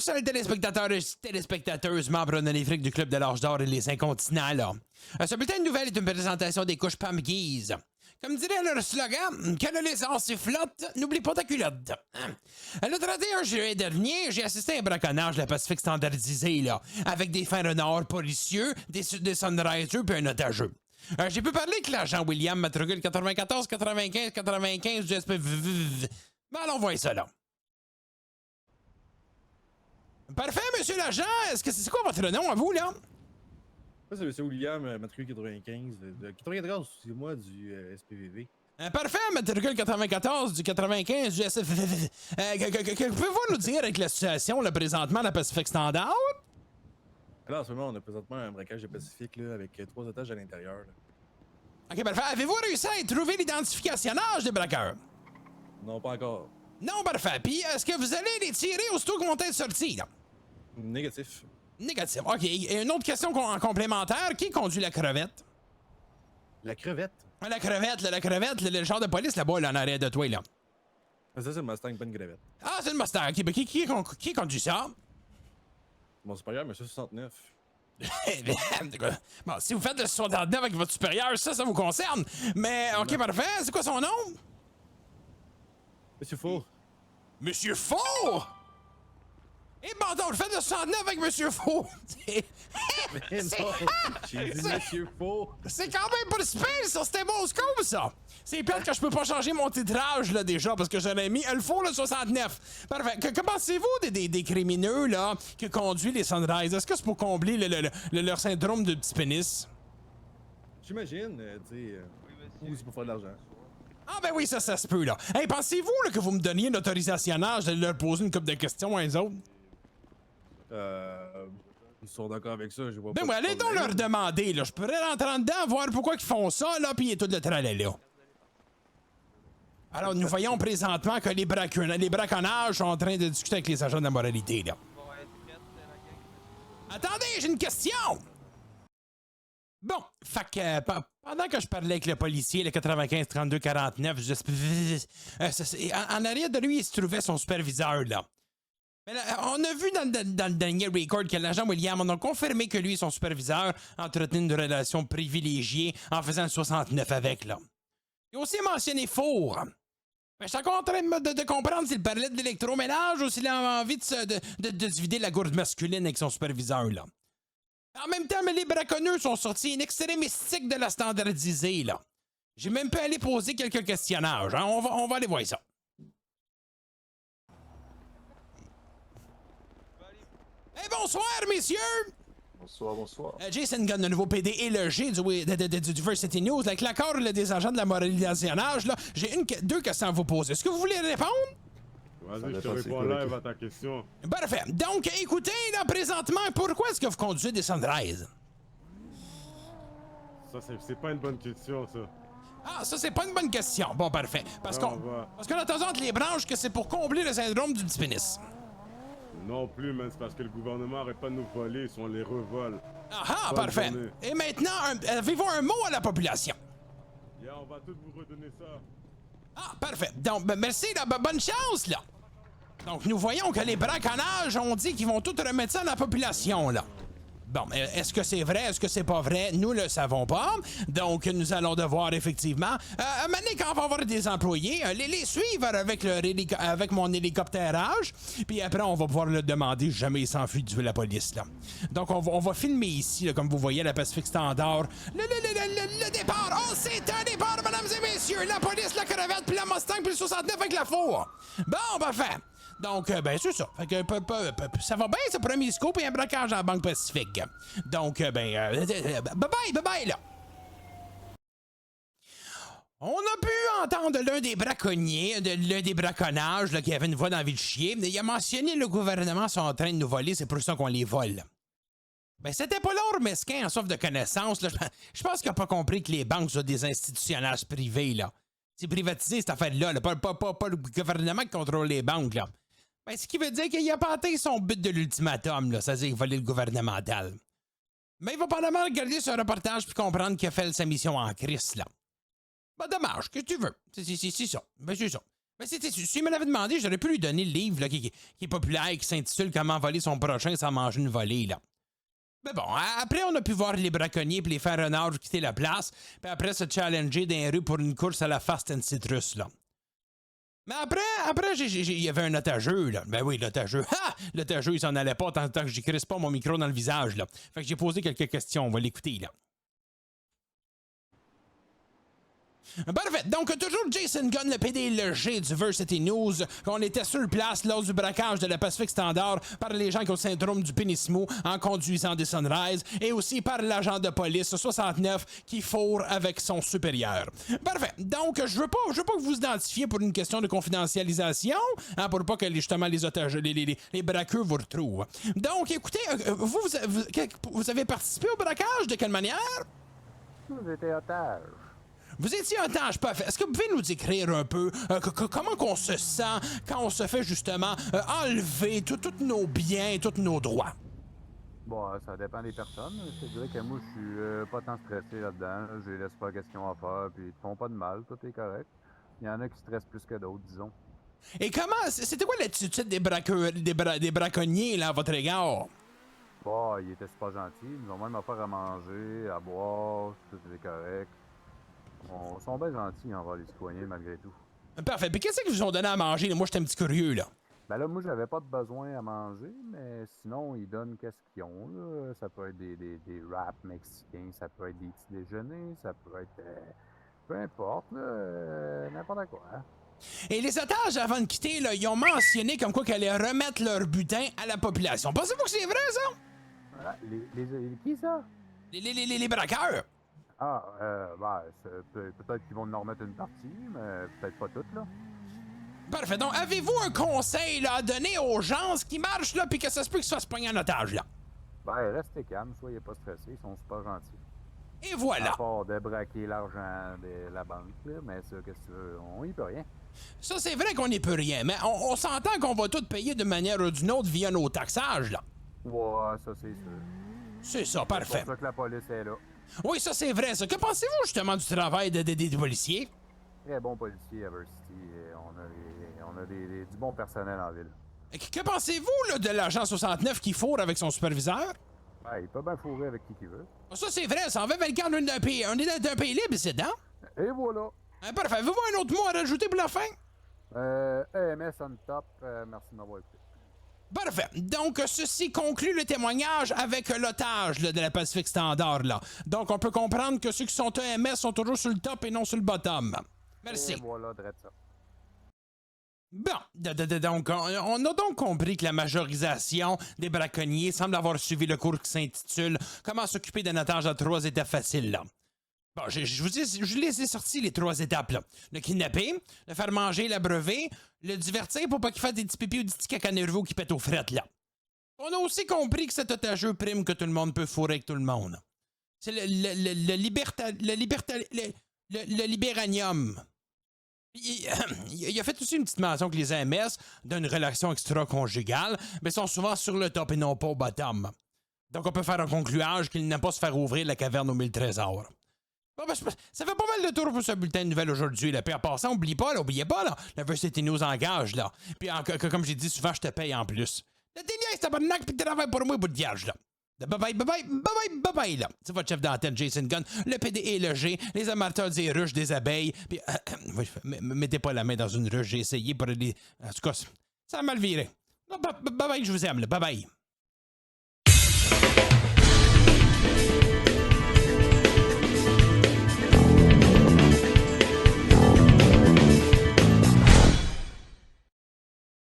chers téléspectateurs et téléspectateuses, membres honorífiques du Club de l'Âge d'Or et les Incontinents, là. Ce bulletin de nouvelles est une présentation des couches Pam Guise. Comme dirait leur slogan, que le lézard sifflote, n'oublie pas ta culotte. Le 31 juillet dernier, j'ai assisté à un braconnage de la Pacifique standardisé, là, avec des fins renards policieux, des sunrisers puis un otageux. J'ai pu parler avec l'agent William Matrugule 94 95 95 du SPV. Ben allons voir ça, là. Parfait, monsieur l'agent. Est-ce que c'est quoi votre nom à vous, là? Ça, c'est M. William, matricule 95, de 94, excusez-moi, du SPVV. Parfait, matricule 94 du 95 du SPV. Que pouvez-vous nous dire avec la situation, là, présentement, à la Pacifique Standard? Alors, en ce moment, on a présentement un braquage de Pacifique, là, avec 3 otages à l'intérieur. Ok, parfait. Avez-vous réussi à trouver l'identificationnage des braqueurs? Non, pas encore. Non, parfait. Puis, est-ce que vous allez les tirer aussitôt qu'ils vont être sortis, là? Négatif. Négatif. OK. Et une autre question en complémentaire. Qui conduit la crevette? La crevette? La crevette, le genre de police là-bas, là, en arrière de toi, là. Ça, c'est le Mustang, pas une crevette. Ah, c'est le Mustang. OK, ben, qui conduit ça? Mon supérieur, M. 69. Bon, si vous faites le 69 avec votre supérieur, ça vous concerne. Mais, OK, parfait. C'est quoi son nom? Monsieur Faux. Monsieur Faux! Eh ben donc, faites le 69 avec Monsieur Faux! Mais non, j'ai dit Monsieur Faux! C'est quand même pas le space, ça! C'était bon scope, ça! C'est plate que je peux pas changer mon titrage, là, déjà, parce que j'aurais mis le Faux, le 69. Parfait. Que pensez-vous des crimineux, là, qui conduisent les Sunrise? Est-ce que c'est pour combler leur syndrome de petit pénis? J'imagine, tu sais, ou c'est pour faire de l'argent. Ah ben oui, ça se peut, là. Hey, pensez-vous là, que vous me donniez une autorisationnage de leur poser une couple de questions à eux autres? Ils sont d'accord avec ça, je vois Ben pas. oui, allez donc leur demander, là. Je pourrais rentrer en dedans, voir pourquoi ils font ça, là, pis tout le tralala. Alors, nous voyons présentement que les braconnages sont en train de discuter avec les agents de la moralité, là. Attendez, j'ai une question! Bon, fait que pendant que je parlais avec le policier, le 95 32 49, en arrière de lui, il se trouvait son superviseur, là. Mais là, on a vu dans le dernier record que l'agent William on a confirmé que lui et son superviseur entretenaient une relation privilégiée en faisant le 69 avec, là. Il a aussi mentionné Four. Ben, je suis encore en train de comprendre s'il parlait de l'électroménage ou s'il a envie de se vider la gourde masculine avec son superviseur, là. En même temps, mais les braconneux sont sortis in extremistique de la standardisée, là. J'ai même pu aller poser quelques questionnages, hein. On va aller voir ça. Eh, bonsoir, messieurs! Bonsoir, bonsoir. Jason Gunn, le nouveau PDG du Diversity News. Avec l'accord des agents de la moralisationnage, là, j'ai deux questions à vous poser. Est-ce que vous voulez répondre? Vas-y, je te réponds live à ta question. Parfait. Donc, écoutez, là, présentement, pourquoi est-ce que vous conduisez des Sunrise? Ça, c'est pas une bonne question, ça. Ah, ça, c'est pas une bonne question. Bon, parfait. Parce qu'on a entendu entre les branches que c'est pour combler le syndrome du petit pénis. Non plus, mais c'est parce que le gouvernement arrête pas de nous voler, si on les revole. Ah, parfait. Journée. Et maintenant, avez-vous un mot à la population? Yeah, on va tous vous redonner ça. Ah, parfait. Donc, merci, là, bonne chance, là. Donc, nous voyons que les braconnages ont dit qu'ils vont tout remettre ça à la population, là. Bon, est-ce que c'est vrai? Est-ce que c'est pas vrai? Nous le savons pas. Donc, nous allons devoir effectivement... maintenant, quand on va avoir des employés, les suivre avec mon hélicoptérage. Puis après, on va pouvoir le demander si jamais il s'enfuit de la police, là. Donc, on va filmer ici, là, comme vous voyez, la Pacifique Standard. Le départ! Oh, c'est un départ, mesdames et messieurs! La police, la crevette, puis la Mustang, puis le 69 avec la four! Bon, parfait! Donc, ben, c'est ça. Fait que, ça va bien, ce premier scoop et un braquage à la Banque Pacifique. Donc, bye-bye, là. On a pu entendre l'un des braconniers, l'un des braconnages, là, qui avait une voix d'envie de chier. Il a mentionné le gouvernement sont en train de nous voler, c'est pour ça qu'on les vole. Ben, c'était pas leur mesquin en soif de connaissance, là. Je pense qu'il a pas compris que les banques sont des institutionnages privés, là. C'est privatisé, cette affaire-là, là. Pas le gouvernement qui contrôle les banques, là. Ben, ce qui veut dire qu'il a pas atteint son but de l'ultimatum, là, c'est-à-dire voler le gouvernemental. Mais il va probablement regarder ce reportage puis comprendre qu'il a fait sa mission en crise, là. Ben, dommage, qu'est-ce que tu veux? C'est ça. Ben, c'est ça. Mais s'il me l'avait demandé, j'aurais pu lui donner le livre là, qui est populaire, qui s'intitule Comment voler son prochain sans manger une volée, là. Mais bon, après, on a pu voir les braconniers et les faire renards quitter la place, puis après se challenger dans les rues pour une course à la Fast and Citrus, là. Mais après, il y avait un otageux, là. Ben oui, l'otageux. Ha! L'otageux, il s'en allait pas tant que j'y crisse pas mon micro dans le visage, là. Fait que j'ai posé quelques questions, on va l'écouter, là. Parfait. Donc, toujours Jason Gunn, le PDG du Varsity News. On était sur place lors du braquage de la Pacific Standard par les gens qui ont le syndrome du pénis mou en conduisant des Sunrise et aussi par l'agent de police 69 qui fourre avec son supérieur. Parfait. Donc, je veux pas que vous identifiez pour une question de confidentialisation, hein, pour pas que justement les otages, les braqueux vous retrouvent. Donc, écoutez, vous avez participé au braquage? De quelle manière? Vous étiez otage. Vous étiez otage, parfait. Est-ce que vous pouvez nous décrire un peu comment qu'on se sent quand on se fait justement enlever tous nos biens, tous nos droits? Bon, ça dépend des personnes. Je te dirais que moi, je suis pas tant stressé là-dedans. Je les laisse faire ce qu'ils ont à faire, puis ils te font pas de mal, tout est correct. Il y en a qui stressent plus que d'autres, disons. Et comment, c'était quoi l'attitude des braconniers là, à votre égard? Bon, ils étaient super gentils. Ils nous ont même offert à manger, à boire, tout est correct. Ils sont bien gentils envers les citoyens, malgré tout. Parfait. Puis qu'est-ce qu'ils vous ont donné à manger? Moi, j'étais un petit curieux, là. Ben là, moi, j'avais pas de besoin à manger, mais sinon, ils donnent qu'est-ce qu'ils ont, là. Ça peut être des wraps mexicains, ça peut être des petits déjeuners, ça peut être... peu importe, là, n'importe quoi. Hein? Et les otages, avant de quitter, là, ils ont mentionné comme quoi qu'ils allaient remettre leur butin à la population. Pensez-vous que c'est vrai, ça? Voilà. Qui, ça? Les braqueurs. Ah, peut-être qu'ils vont en remettre une partie, mais peut-être pas toute, là. Parfait. Donc, avez-vous un conseil là, à donner aux gens qui marchent là, puis que ça se peut qu'ils se fassent pogner en otage, là? Ben, restez calme, soyez pas stressés, ils sont super gentils. Et voilà. À part de braquer l'argent de la banque, là, mais ça, qu'est-ce que tu veux, on y peut rien. Ça, c'est vrai qu'on n'y peut rien, mais on s'entend qu'on va tout payer de manière ou d'une autre via nos taxages, là. Ouais, ça, c'est sûr. C'est ça, parfait. C'est pour ça que la police est là. Oui, ça, c'est vrai, ça. Que pensez-vous, justement, du travail des policiers? Très bon policier à Varsity. On a du bon personnel en ville. Que pensez-vous là, de l'agent 69 qui fourre avec son superviseur? Ben, il peut bien fourrer avec qui qu'il veut. Ça, c'est vrai, ça en veut 24 on est d'un pays libre, c'est dedans? Et voilà. Parfait. Avez-vous un autre mot à rajouter pour la fin? EMS on top, merci de m'avoir écouté. Parfait. Donc, ceci conclut le témoignage avec l'otage là, de la Pacific Standard. Là. Donc, on peut comprendre que ceux qui sont EMS sont toujours sur le top et non sur le bottom. Merci. Et voilà, drette ça. Bon, donc, on a donc compris que la majorisation des braconniers semble avoir suivi le cours qui s'intitule « Comment s'occuper d'un otage à 3 étapes faciles ». Là. Bon, je les ai sortis, les 3 étapes. Là. Le kidnapper, le faire manger, l'abreuver, le divertir pour pas qu'il fasse des petits pipis ou des petits caca nerveux qui pètent aux frettes. Là. On a aussi compris que cet otageux prime que tout le monde peut fourrer avec tout le monde. C'est le libéranium. Il a fait aussi une petite mention que les AMS, d'une relation extra-conjugale, mais sont souvent sur le top et non pas au bottom. Donc on peut faire un concluage qu'il n'aime pas se faire ouvrir la caverne aux 1000 trésors. Bon, ben, ça fait pas mal de tours pour ce bulletin de nouvelles aujourd'hui. Puis en passant, oubliez pas, la Varsity News engage, là. Puis comme j'ai dit souvent, je te paye en plus. Le déniaise, tabarnak, puis travaille pour moi, bout de vierge, là. Bye-bye, là. C'est votre chef d'antenne, Jason Gunn, le PD et le G, les amateurs des ruches, des abeilles. Puis, mettez pas la main dans une ruche, j'ai essayé pour aller... En tout cas, ça a mal viré. Bye-bye, je vous aime, là. Bye-bye.